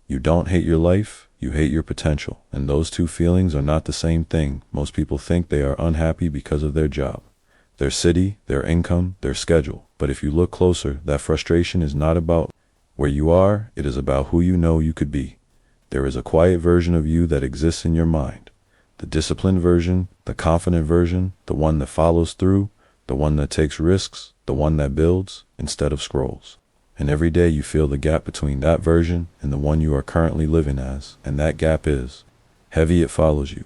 You don't hate your life, you hate your potential. And those two feelings are not the same thing. Most people think they are unhappy because of their job, their city, their income, their schedule. But if you look closer, that frustration is not about where you are, it is about who you know you could be. There is a quiet version of you that exists in your mind. The disciplined version, the confident version, the one that follows through, the one that takes risks, the one that builds instead of scrolls. And every day you feel the gap between that version and the one you are currently living as, and that gap is heavy. It follows you.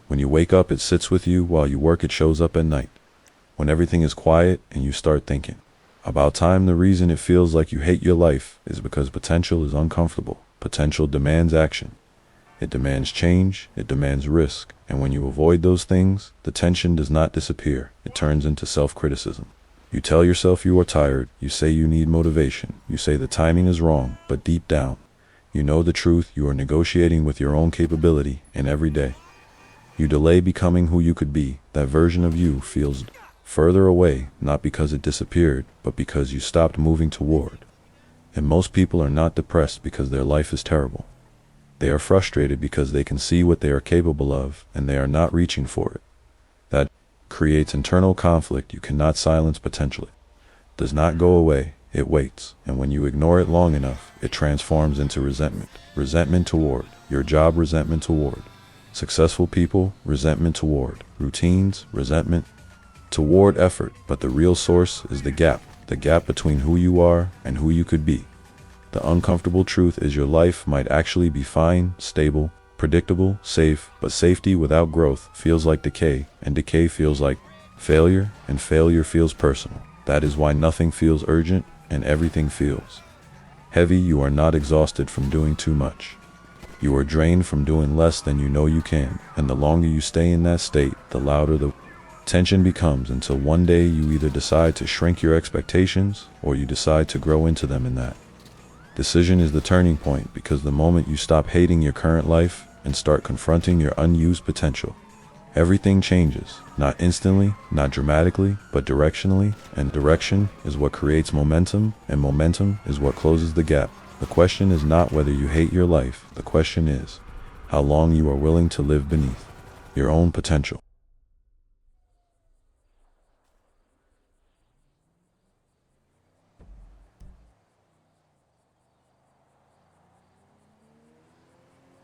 When you wake up, it sits with you. While you work, it shows up at night. When everything is quiet and you start thinking about time, the reason it feels like you hate your life is because potential is uncomfortable. Potential demands action. It demands change, it demands risk, and when you avoid those things, the tension does not disappear, it turns into self-criticism. You tell yourself you are tired, you say you need motivation, you say the timing is wrong, but deep down, you know the truth. You are negotiating with your own capability, and every day, you delay becoming who you could be. That version of you feels further away, not because it disappeared, but because you stopped moving toward. And most people are not depressed because their life is terrible. They are frustrated because they can see what they are capable of, and they are not reaching for it. That creates internal conflict you cannot silence. Potentially does not go away, it waits, and when you ignore it long enough, it transforms into resentment. Resentment toward your job, resentment toward successful people, resentment toward routines, resentment toward effort. But the real source is the gap between who you are and who you could be. The uncomfortable truth is your life might actually be fine, stable, predictable, safe, but safety without growth feels like decay, and decay feels like failure, and failure feels personal. That is why nothing feels urgent and everything feels heavy. You are not exhausted from doing too much. You are drained from doing less than you know you can, and the longer you stay in that state, the louder the tension becomes, until one day you either decide to shrink your expectations or you decide to grow into them. In that decision is the turning point, because the moment you stop hating your current life and start confronting your unused potential, everything changes. Not instantly, not dramatically, but directionally, and direction is what creates momentum, and momentum is what closes the gap. The question is not whether you hate your life, the question is how long you are willing to live beneath your own potential.